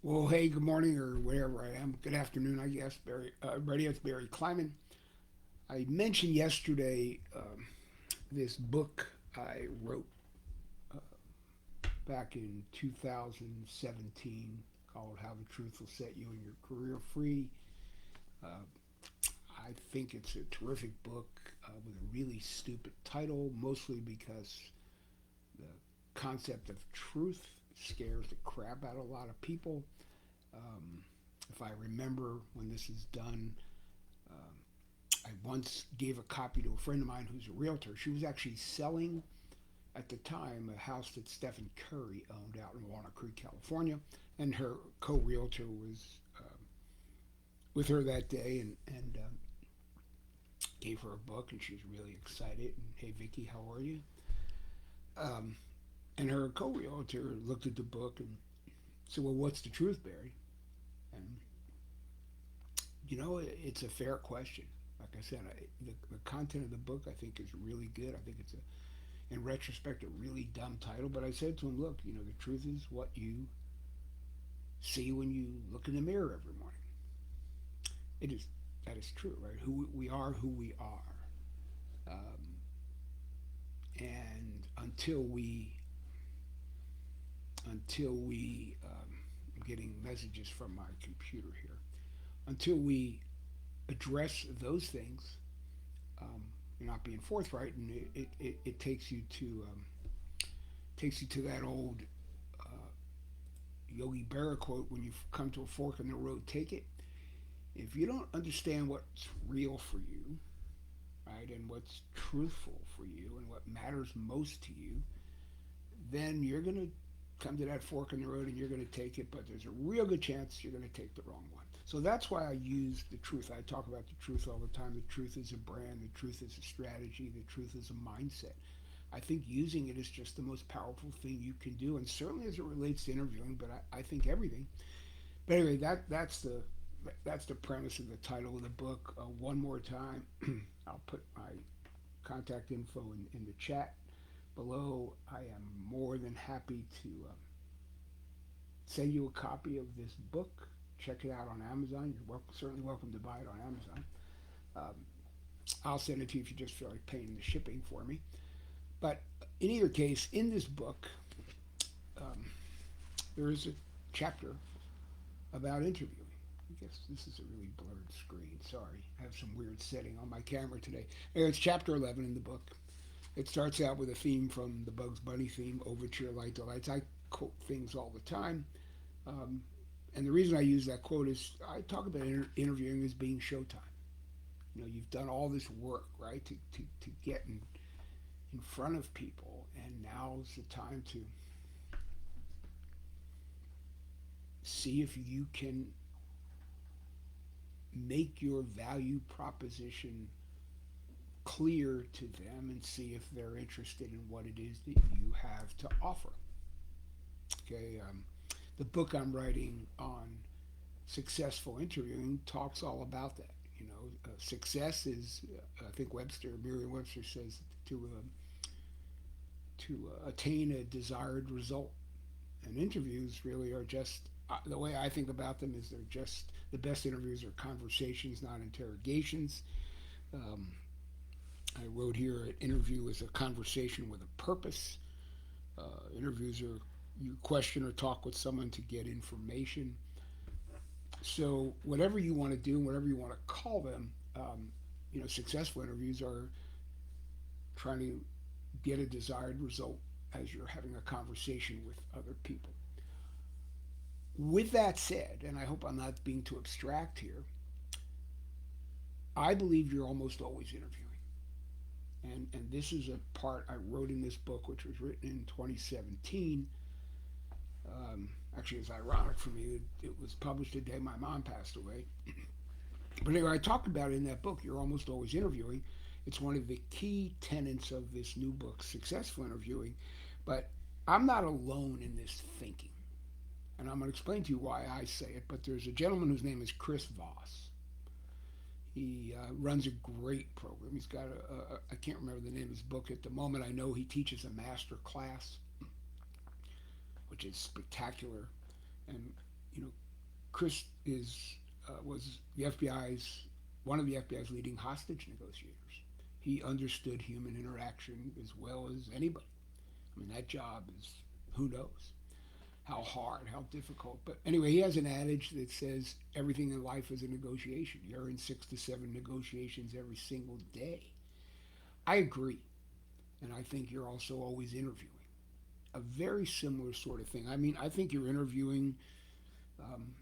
Well, hey, good morning or wherever I am. Good afternoon, I guess. Barry, everybody, it's Barry Kleiman. I mentioned yesterday this book I wrote back in 2017 called How the Truth Will Set You and Your Career Free. Uh, I think it's a terrific book with a really stupid title, mostly because the concept of truth scares the crap out of a lot of people. Um, if I remember when this is done, um, I once gave a copy to a friend of mine who's a realtor. She was actually selling at the time a house that Stephen Curry owned out in Walnut Creek, California, and her co-realtor was with her that day and gave her a book, and she was really excited. And hey, Vicky, how are you? Um, and her co-realtor looked at the book and said, "Well, what's the truth, Barry?" And it's a fair question. Like I said, the content of the book I think is really good. I think it's in retrospect, a really dumb title. But I said to him, look, the truth is what you see when you look in the mirror every morning. It is that is true, right? Who we are, who we are, and until we, I'm getting messages from my computer here. Until we address those things, um, you're not being forthright, and it takes you to that old uh, Yogi Berra quote: "When you come to a fork in the road, take it." If you don't understand what's real for you, right, and what's truthful for you, and what matters most to you, then you're gonna come to that fork in the road and you're gonna take it. But there's a real good chance you're gonna take the wrong one. So that's why I use the truth. I talk about the truth all the time. The truth is a brand. The truth is a strategy. The truth is a mindset. I think using it is just the most powerful thing you can do, and certainly as it relates to interviewing. But I think everything. But anyway, that's the premise of the title of the book. One more time, I'll put my contact info in the chat below. I am more than happy to send you a copy of this book. Check it out on Amazon. You're certainly welcome to buy it on Amazon. Um, I'll send it to you if you just feel like paying the shipping for me. But in either case, in this book, um, there is a chapter about interviewing. I guess this is a really blurred screen. Sorry, I have some weird setting on my camera today. Anyway, it's chapter 11 in the book. It starts out with a theme from the Bugs Bunny theme, Overture Light Delights. I quote things all the time. Um, and the reason I use that quote is I talk about interviewing as being showtime. You've done all this work, right, to get in front of people, and now's the time to see if you can make your value proposition clear to them and see if they're interested in what it is that you have to offer. Okay, the book I'm writing on successful interviewing talks all about that. Success is, I think Merriam-Webster says, to attain a desired result. And interviews really are just the way I think about them is they're just the best interviews are conversations, not interrogations. Um, I wrote here an interview is a conversation with a purpose. Interviews are you question or talk with someone to get information. So whatever you want to do, whatever you want to call them, successful interviews are trying to get a desired result as you're having a conversation with other people. With that said, and I hope I'm not being too abstract here, I believe you're almost always interviewing. And this is a part I wrote in this book, which was written in 2017. Actually, it's ironic for me. It was published the day my mom passed away. But anyway, I talked about it in that book. You're almost always interviewing. It's one of the key tenets of this new book, Successful Interviewing. But I'm not alone in this thinking. And I'm going to explain to you why I say it. But there's a gentleman whose name is Chris Voss. He runs a great program. He's got I can't remember the name of his book at the moment. I know he teaches a master class, which is spectacular. And, Chris is was the FBI's one of the FBI's leading hostage negotiators. He understood human interaction as well as anybody. I mean, that job is, who knows how hard, how difficult. But anyway, he has an adage that says everything in life is a negotiation. You're in 6 to 7 negotiations every single day. I agree. And I think you're also always interviewing. A very similar sort of thing. I mean, I think you're interviewing um,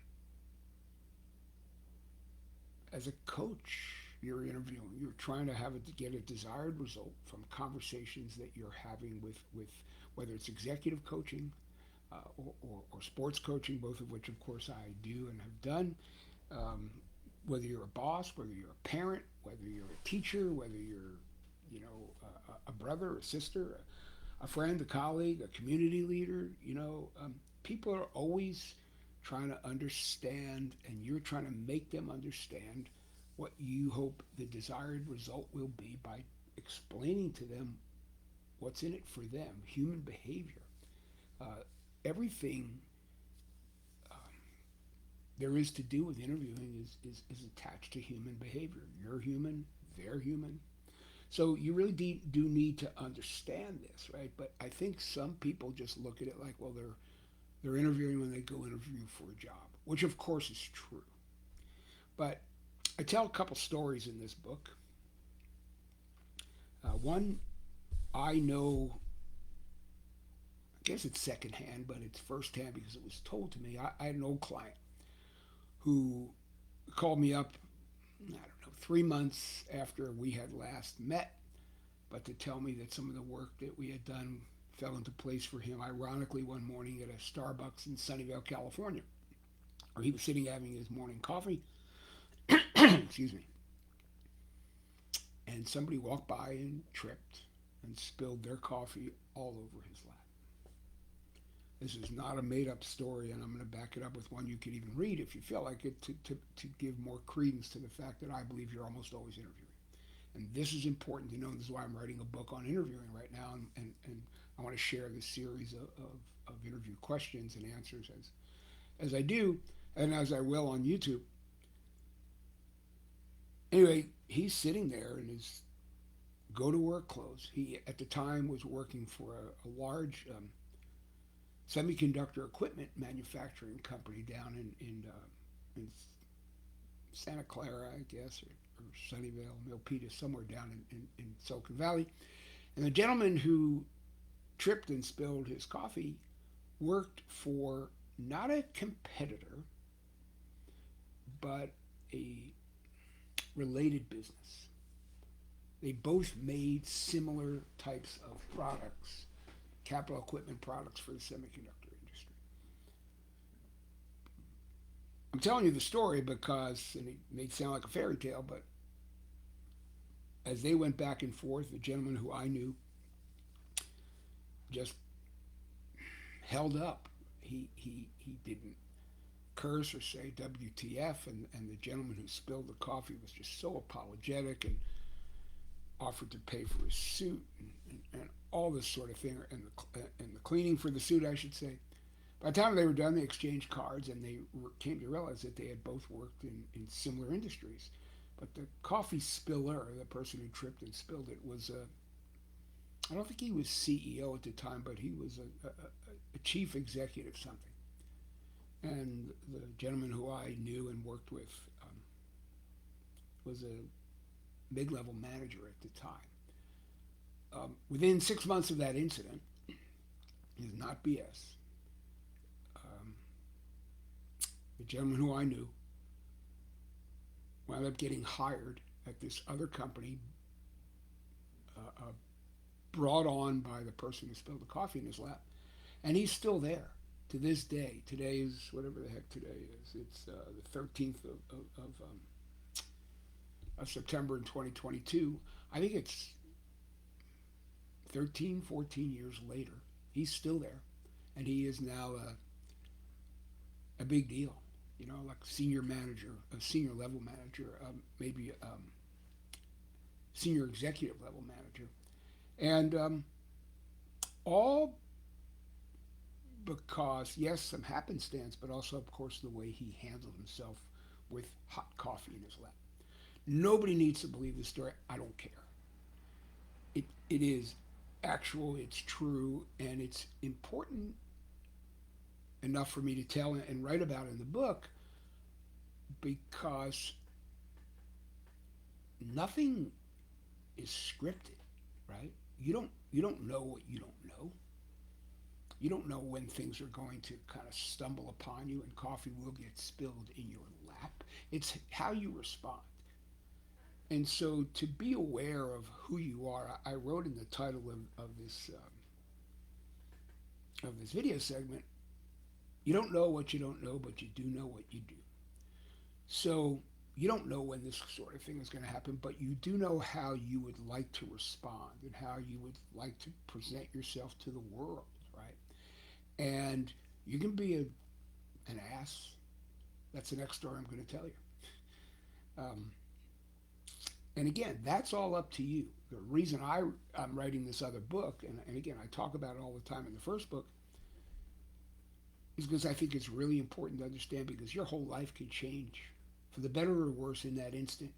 as a coach. You're interviewing. You're trying to have it to get a desired result from conversations that you're having with whether it's executive coaching or sports coaching, both of which, of course, I do and have done. Um, whether you're a boss, whether you're a parent, whether you're a teacher, whether you're, a brother, a sister, a friend, a colleague, a community leader, people are always trying to understand, and you're trying to make them understand what you hope the desired result will be by explaining to them what's in it for them, human behavior. Uh, Everything there is to do with interviewing is attached to human behavior. You're human, they're human. So you really do need to understand this, right? But I think some people just look at it like, well, they're interviewing when they go interview for a job, which of course is true. But I tell a couple stories in this book. One I know, I guess it's secondhand, but it's firsthand because it was told to me. I had an old client who called me up, I don't know, 3 months after we had last met, but to tell me that some of the work that we had done fell into place for him, ironically, one morning at a Starbucks in Sunnyvale, California, where he was sitting having his morning coffee. Excuse me. And somebody walked by and tripped and spilled their coffee all over his lap. This is not a made-up story, and I'm going to back it up with one you could even read if you feel like it to give more credence to the fact that I believe you're almost always interviewing. And this is important to know. This is why I'm writing a book on interviewing right now, and I want to share this series of interview questions and answers as I do, and as I will on YouTube. Anyway, he's sitting there in his go-to-work clothes. He, at the time, was working for a large semiconductor equipment manufacturing company down in Santa Clara, I guess, or Sunnyvale, Milpitas, somewhere down in Silicon Valley. And the gentleman who tripped and spilled his coffee worked for not a competitor, but a related business. They both made similar types of products, capital equipment products for the semiconductor industry. I'm telling you the story because, and it may sound like a fairy tale, but as they went back and forth, the gentleman who I knew just held up. He didn't curse or say WTF, and the gentleman who spilled the coffee was just so apologetic and offered to pay for his suit and all this sort of thing, and the cleaning for the suit, I should say. By the time they were done, they exchanged cards, and they came to realize that they had both worked in similar industries. But the coffee spiller, the person who tripped and spilled it, was I don't think he was CEO at the time, but he was a chief executive something. And the gentleman who I knew and worked with was a mid-level manager at the time. Within 6 months of that incident, is not BS, the gentleman who I knew wound up getting hired at this other company, brought on by the person who spilled the coffee in his lap, and he's still there to this day. Today is whatever the heck today is. It's the 13th of September in 2022. I think it's 13, 14 years later. He's still there, and he is now a big deal. Like senior manager, a senior level manager, maybe senior executive level manager, and all because yes, some happenstance, but also, of course, the way he handled himself with hot coffee in his lap. Nobody needs to believe the story. I don't care. It is actual. It's true, and it's important enough for me to tell and write about in the book because nothing is scripted, right? You don't know what you don't know. You don't know when things are going to kind of stumble upon you and coffee will get spilled in your lap. It's how you respond. And so to be aware of who you are, I wrote in the title of this video segment, you don't know what you don't know, but you do know what you do. So you don't know when this sort of thing is going to happen, but you do know how you would like to respond and how you would like to present yourself to the world, right? And you can be an ass. That's the next story I'm going to tell you. Um, and again, that's all up to you. The reason I'm writing this other book, and again, I talk about it all the time in the first book, is because I think it's really important to understand because your whole life can change for the better or worse in that instant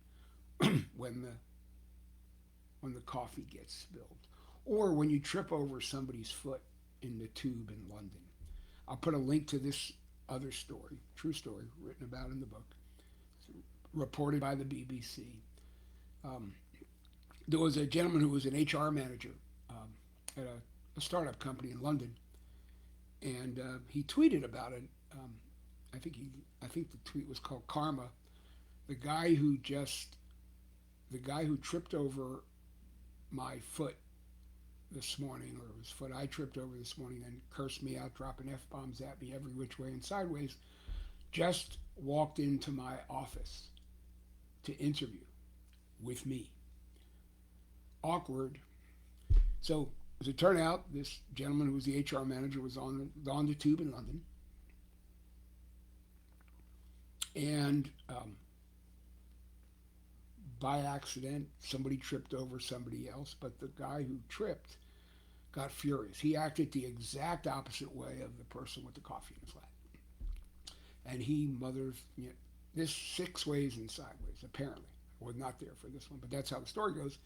when the coffee gets spilled or when you trip over somebody's foot in the tube in London. I'll put a link to this other story, true story, written about in the book, reported by the BBC. Um, there was a gentleman who was an HR manager at a startup company in London, and he tweeted about it. Um, I think the tweet was called Karma. The guy who just the guy who tripped over my foot this morning, or his foot I tripped over this morning, and cursed me out, dropping f bombs at me every which way and sideways, just walked into my office to interview with me. Awkward. So as it turned out, this gentleman who was the HR manager was on the tube in London, and by accident, somebody tripped over somebody else, but the guy who tripped got furious. He acted the exact opposite way of the person with the coffee in his lap. And he mothers this 6 ways and sideways, apparently. I was not there for this one, but that's how the story goes.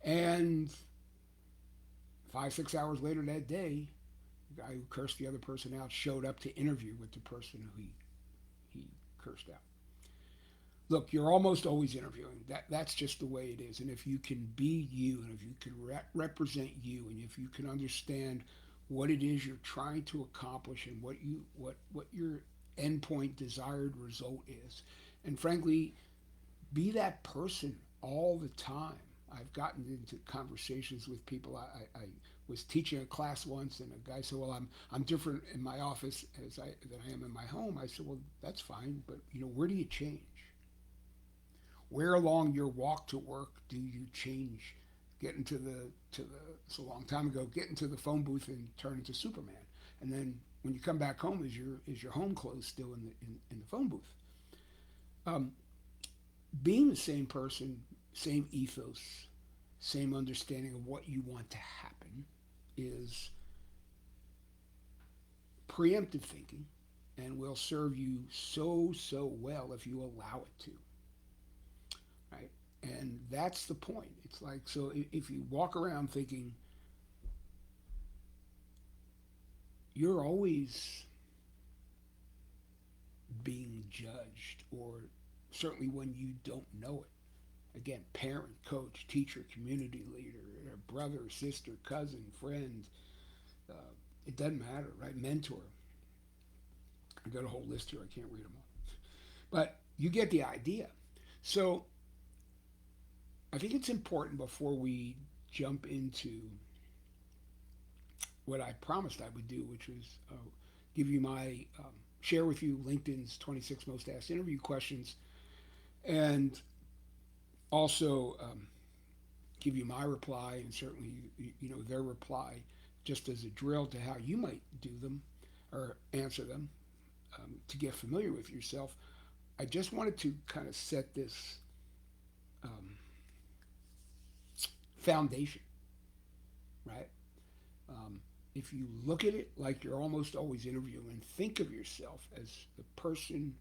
And 5, 6 hours later that day, the guy who cursed the other person out showed up to interview with the person who he cursed out. Look, you're almost always interviewing. That's just the way it is. And if you can be you, and if you can represent you, and if you can understand what it is you're trying to accomplish, and what your endpoint desired result is, and frankly, be that person all the time. I've gotten into conversations with people. I was teaching a class once, and a guy said, "Well, I'm different in my office than I am in my home." I said, "Well, that's fine, but where do you change? Where along your walk to work do you change? Get into it's a long time ago. Get into the phone booth and turn into Superman, and then when you come back home, is your home clothes still in the phone booth?" Um, Being the same person, same ethos, same understanding of what you want to happen is preemptive thinking, and will serve you so well if you allow it to, right? And that's the point. It's like, so if you walk around thinking you're always being judged, or certainly when you don't know it, again, parent, coach, teacher, community leader, brother, sister, cousin, friend, uh, it doesn't matter, right? Mentor. I got a whole list here. I can't read them all. But you get the idea. So I think it's important before we jump into what I promised I would do, which was give you share with you LinkedIn's 26 most asked interview questions, and also give you my reply, and certainly their reply, just as a drill to how you might do them or answer them, to get familiar with yourself. I just wanted to kind of set this um, foundation, right? Um, if you look at it like you're almost always interviewing and think of yourself as the person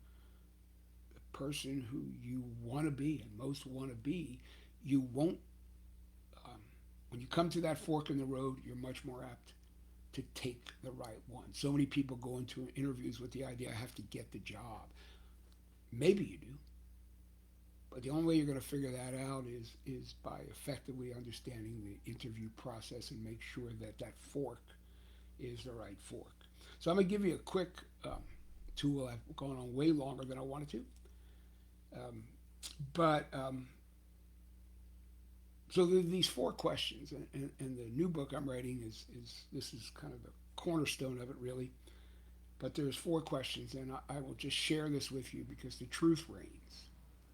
who you want to be and most want to be, you won't. Um, when you come to that fork in the road, you're much more apt to take the right one. So many people go into interviews with the idea I have to get the job. Maybe you do, but the only way you're going to figure that out is by effectively understanding the interview process and make sure that that fork is the right fork. So I'm going to give you a quick tool. I've gone on way longer than I wanted to, um, but so there are these four questions, and the new book I'm writing is this is kind of the cornerstone of it, really. But there's four questions, and I will just share this with you because the truth reigns.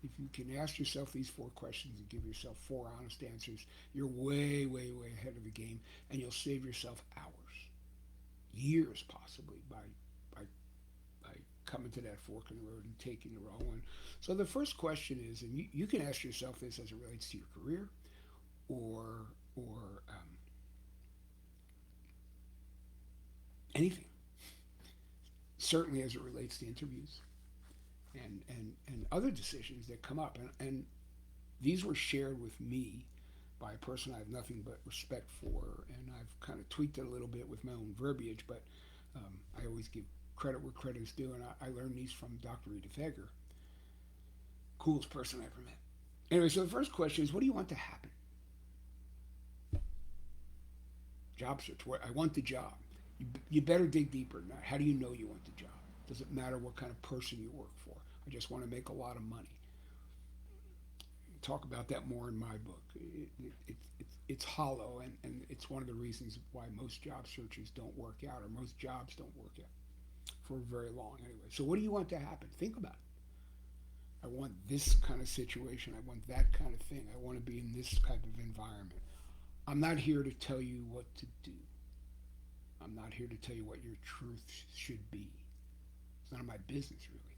If you can ask yourself these four questions and give yourself four honest answers, you're way, way, way ahead of the game, and you'll save yourself hours, years possibly, by by coming to that fork in the road and taking the wrong one. So the first question is, and you can ask yourself this as it relates to your career or anything. Certainly as it relates to interviews and other decisions that come up. And these were shared with me by a person I have nothing but respect for, and I've kind of tweaked it a little bit with my own verbiage, but I always give credit where credit is due, and I learned these from Dr. Rita Feger, coolest person I ever met. Anyway, so the first question is, what do you want to happen? Job search. I want the job. You better dig deeper than that. How do you know you want the job? Does it matter what kind of person you work for? I just want to make a lot of money. Talk about that more in my book. It's hollow, and it's one of the reasons why most job searches don't work out, or most jobs don't work out for very long anyway. So what do you want to happen? Think about it. I want this kind of situation. I want that kind of thing. I want to be in this type of environment. I'm not here to tell you what to do. I'm not here to tell you what your truth should be. It's none of my business, really.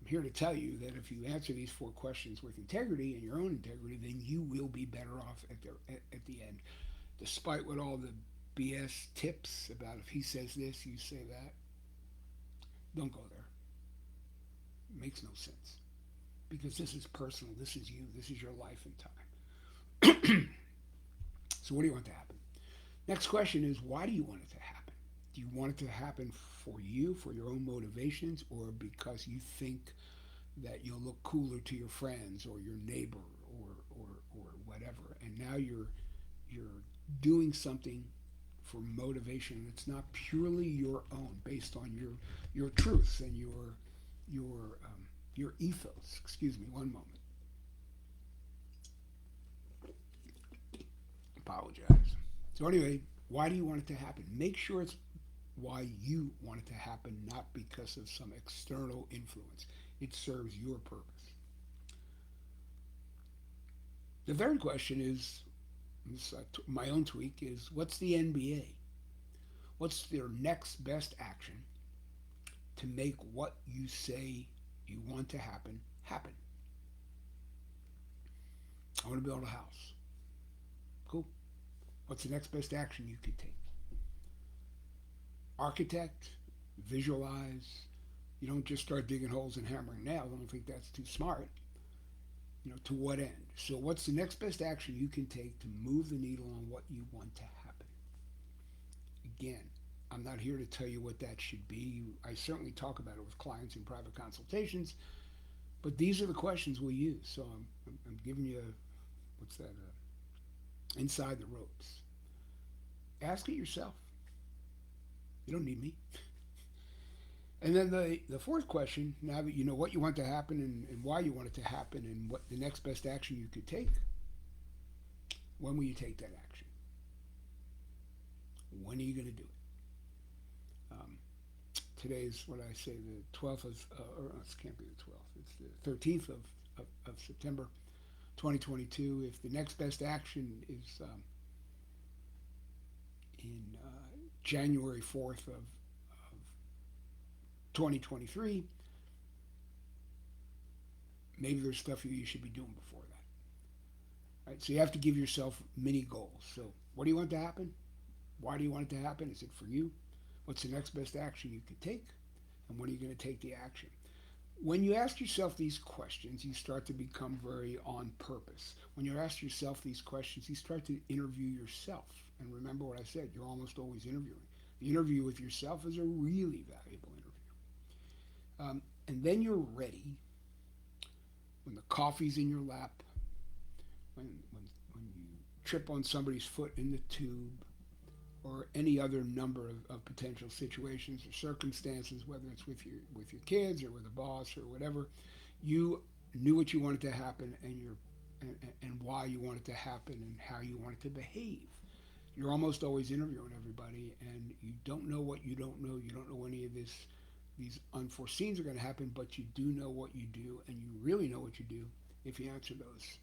I'm here to tell you that if you answer these four questions with integrity and your own integrity, then you will be better off at the end. Despite what all the BS tips about if he says this, you say that, don't go there. It makes no sense. Because this is personal. This is you. This is your life and time. So what do you want to happen? Next question is, why do you want it to happen? Do you want it to happen for you, for your own motivations, or because you think that you'll look cooler to your friends or your neighbor or whatever? And now you're doing something for motivation that's not purely your own, based on your truths and your ethos. Excuse me, one moment. Apologize. So anyway, why do you want it to happen? Make sure it's why you want it to happen, not because of some external influence. It serves your purpose. The third question is, my own tweak, is what's the NBA? What's their next best action to make what you say you want to happen happen? I want to build a house. Cool. What's the next best action you could take? Architect, visualize. You don't just start digging holes and hammering nails. I don't think that's too smart. To what end? So what's the next best action you can take to move the needle on what you want to happen? Again, I'm not here to tell you what that should be. I certainly talk about it with clients in private consultations, but these are the questions we use. So I'm giving you, what's that, inside the ropes. Ask it yourself. You don't need me. And then the fourth question, now that you know what you want to happen and why you want it to happen and what the next best action you could take, when will you take that action? When are you going to do it? Today's, what I say, the 12th of, or it can't be the 12th, it's the 13th of September 2022. If the next best action is in January 4th of 2023, maybe there's stuff you should be doing before that. Right? So you have to give yourself mini goals. So what do you want to happen? Why do you want it to happen? Is it for you? What's the next best action you could take? And when are you going to take the action? When you ask yourself these questions, you start to become very on purpose. When you ask yourself these questions, you start to interview yourself. And remember what I said, you're almost always interviewing. The interview with yourself is a really valuable interview. And then you're ready when the coffee's in your lap, when you trip on somebody's foot in the tube, or any other number of potential situations or circumstances, whether it's with your kids or with a boss or whatever, you knew what you wanted to happen and why you want it to happen and how you want it to behave. You're almost always interviewing everybody, and you don't know what you don't know. You don't know any of these unforeseens are going to happen, but you do know what you do, and you really know what you do if you answer those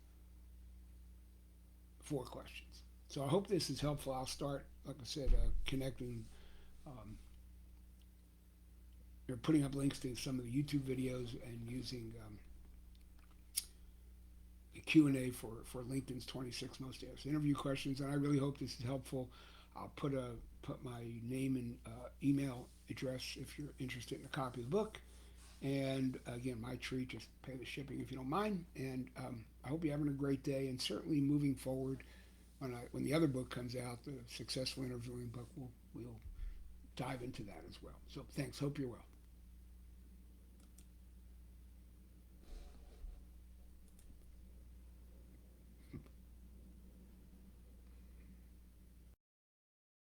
four questions. So I hope this is helpful. I'll start, like I said, connecting um, or putting up links to some of the YouTube videos and using the Q&A for LinkedIn's 26 most asked interview questions. And I really hope this is helpful. I'll put my name and email address if you're interested in a copy of the book. And again, my treat, just pay the shipping if you don't mind. And I hope you're having a great day. And certainly moving forward, when the other book comes out, the successful interviewing book, we'll dive into that as well. So thanks. Hope you're well.